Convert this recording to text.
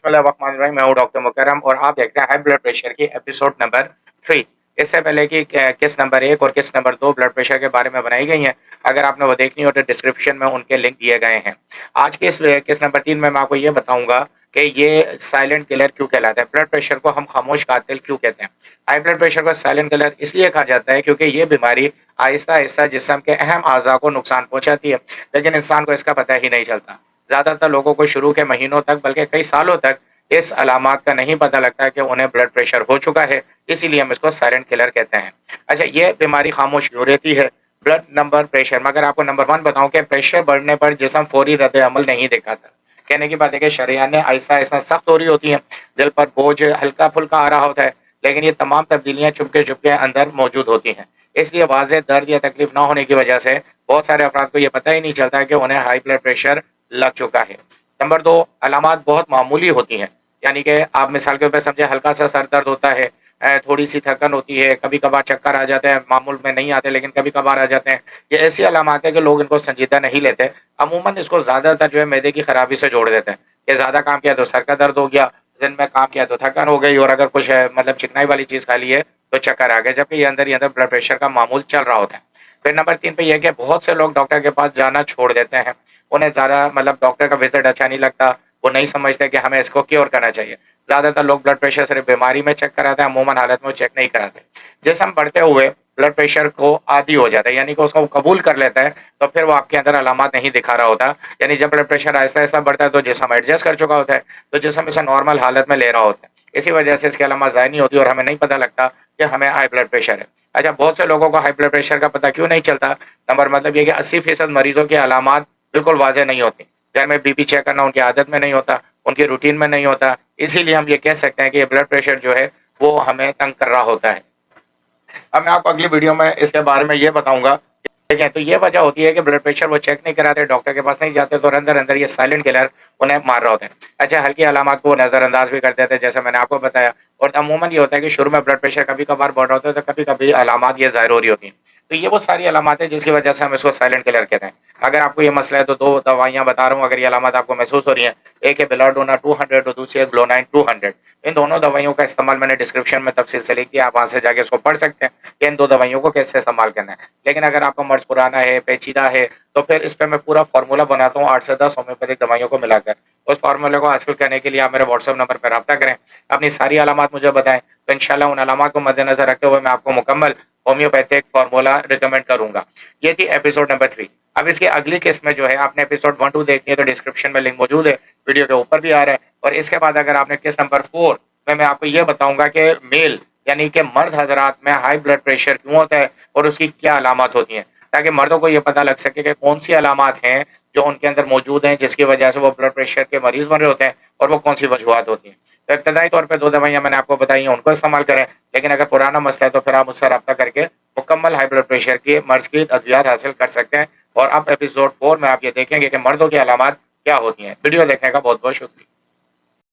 बिस्मिल्लाहिर्रहमानिर्रहीम। मैं हूँ डॉक्टर मुकर्रम और आप देख रहे हैं हाई ब्लड प्रेशर की एपिसोड नंबर 3। इससे पहले कि किस नंबर 1 और किस नंबर 2 ब्लड प्रेशर के बारे में बनाई गई हैं, अगर आपने वो देखनी हो तो डिस्क्रिप्शन में उनके लिंक दिए गए हैं। आज के इस किस नंबर 3 में मैं आपको ये बताऊँगा कि ये साइलेंट किलर क्यों कहलाता है? ब्लड प्रेशर को हम खामोश कातिल क्यों कहते हैं? हाई ब्लड प्रेशर को साइलेंट किलर इसलिए कहा जाता है क्योंकि ये बीमारी आहिस्ता-आहिस्ता जिस्म के अहम अज़ा को नुकसान पहुँचाती है, लेकिन इंसान को इसका पता ही नहीं चलता। ज़्यादातर लोगों को शुरू के महीनों तक बल्कि कई सालों तक इस अलामात का नहीं पता लगता कि उन्हें ब्लड प्रेशर हो चुका है, इसीलिए हम इसको साइलेंट किलर कहते हैं। अच्छा, ये बीमारी खामोश क्यों रहती है? ब्लड नंबर प्रेशर में अगर आपको नंबर 1 बताऊँ कि प्रेशर बढ़ने पर जिस्म फौरी रद्द-ए-अमल नहीं दिखाता। कहने की बात है कि शरेयानें आहिस्ता-आहिस्ता सख्त हो रही होती हैं, दिल पर बोझ हल्का-फुल्का आ रहा होता है, लेकिन ये तमाम तब्दीलियाँ चुपके-चुपके अंदर मौजूद होती हैं। इसलिए वाज़ेह दर्द या तकलीफ ना होने की वजह से बहुत सारे अफ़राद को ये पता ही नहीं चलता कि उन्हें हाई ब्लड प्रेशर लग चुका है। नंबर 2, अलामात बहुत मामूली होती हैं। यानी कि आप मिसाल के तौर पे समझे हल्का-सा सर दर्द होता है, थोड़ी-सी थकन होती है, कभी-कभार चक्कर आ जाते हैं, मामूल में नहीं आते लेकिन कभी-कभार आ जाते हैं। ये ऐसी अलामात है कि लोग इनको संजीदा नहीं लेते। अमूमन इसको ज़्यादातर जो है मैदे की खराबी से जोड़ देते हैं, कि ज़्यादा काम किया तो सर का दर्द हो गया, दिन में काम किया तो थकन हो गई और अगर कुछ मतलब चिकनाई वाली चीज़ खा ली है तो चक्कर आ गए, जबकि ये अंदर ही अंदर ब्लड प्रेशर का मामूल चल रहा होता है। फिर नंबर 3 पे ये है कि बहुत से लोग डॉक्टर के पास जाना छोड़ देते हैं। उन्हें ज़्यादा मतलब डॉक्टर का विज़िट अच्छा नहीं लगता, वो नहीं समझते कि हमें इसको क्योर करना चाहिए। ज़्यादातर लोग ब्लड प्रेशर सिर्फ़ बीमारी में चेक कराते हैं, अमूमन हालत में वो चेक नहीं कराते। जिस्म बढ़ते हुए ब्लड प्रेशर को आदी हो जाता है, यानी कि उसको कबूल कर लेता है, तो फिर वो आपके अंदर अलामत नहीं दिखा रहा होता। यानी जब ब्लड प्रेशर आहिस्ता-आहिस्ता बढ़ता है, तो जिस्म एडजस्ट कर चुका होता है, तो जिस्म इसे नॉर्मल हालत में ले रहा होता है। इसी वजह से इसकी अलामत ज़ाहिर नहीं होती और हमें नहीं पता लगता कि हमें हाई ब्लड प्रेशर है। अच्छा, बहुत से लोगों को हाई ब्लड प्रेशर का पता क्यों नहीं चलता? नंबर मतलब ये कि 80% मरीज़ों की अलामत बिल्कुल वाज़ेह नहीं होती। घर में बीपी चेक करना उनकी आदत में नहीं होता, उनकी रूटीन में नहीं होता। इसीलिए हम ये कह सकते हैं कि ये ब्लड प्रेशर जो है, वो हमें तंग कर रहा होता है। अब मैं आपको अगली वीडियो में इसके बारे में ये बताऊँगा, ठीक है? तो ये वजह होती है कि ब्लड प्रेशर वो चेक नहीं कराते, डॉक्टर के पास नहीं जाते, तो अंदर-अंदर ये साइलेंट किलर उन्हें मार रहा होता है। अच्छा, हल्की अलामत को नज़रअंदाज भी कर देते हैं, जैसे मैंने आपको बताया और अमूमन ये होता है कि शुरू में ब्लड प्रेशर कभी-कभार बढ़ रहा होता है, तो कभी-कभी अलामत ये ज़ाहिर हो रही होती हैं। तो ये वो सारी अलामत है जिसकी वजह से हम इसको साइलेंट किलर कहते हैं। अगर आपको ये मसला है तो 2 दवाइयाँ बता रहा हूँ, अगर ये अलामत आपको महसूस हो रही हैं, एक है बेलाडोना 200 और दूसरी है ग्लोनाइन 200। इन दोनों दवाइयों का इस्तेमाल मैंने डिस्क्रिप्शन में तफसील से लिख दिया, आप वहाँ से जाके इसको पढ़ सकते हैं कि इन 2 दवाइयों को कैसे इस्तेमाल करना है। लेकिन अगर आपका मर्ज़ पुराना है, पेचीदा है, तो फिर इस पे मैं पूरा फ़ॉर्मूला बनाता हूँ 8 से 10 होम्योपैथिक दवाइयों को मिलाकर। उस फ़ॉर्मूले को हासिल करने के लिए आप मेरे व्हाट्सएप नंबर पे राब्ता करें, अपनी सारी अलामत मुझे बताएँ, तो इंशाअल्लाह उन अलामत को मद्देनज़र रखते हुए मैं आपको मुकम्मल होम्योपैथिक फ़ॉर्मूला रिकमेंड करूँगा। ये थी एपिसोड नंबर 3। अब इसकी अगली किस्त में जो है आपने एपिसोड 1-2 देखनी है तो डिस्क्रिप्शन में लिंक मौजूद है, वीडियो के ऊपर भी आ रहा है और इसके बाद अगर आपने किस्त नंबर 4 में मैं आपको ये बताऊँगा कि मेल यानी कि मर्द हज़रात में हाई ब्लड प्रेशर क्यों होता है और उसकी क्या अलामत होती हैं, ताकि मर्दों को ये पता लग सके कि कौन-सी अलामत हैं जो उनके अंदर मौजूद हैं जिसकी वजह से वो ब्लड प्रेशर के मरीज़ बन रहे होते हैं और वो कौन-सी वजूहात होती हैं। तो इब्तदाई तौर पे 2 दवाइयाँ मैंने आपको बताई हैं, उनको इस्तेमाल करें, लेकिन अगर पुराना मसला है तो फिर आप मुझसे राब्ता करके मुकम्मल हाई ब्लड प्रेशर के मर्ज़ की अद्वियात हासिल कर सकते हैं और अब एपिसोड 4 में आप ये देखेंगे कि मर्दों की अलामत क्या होती हैं। वीडियो देखने का बहुत-बहुत शुक्रिया।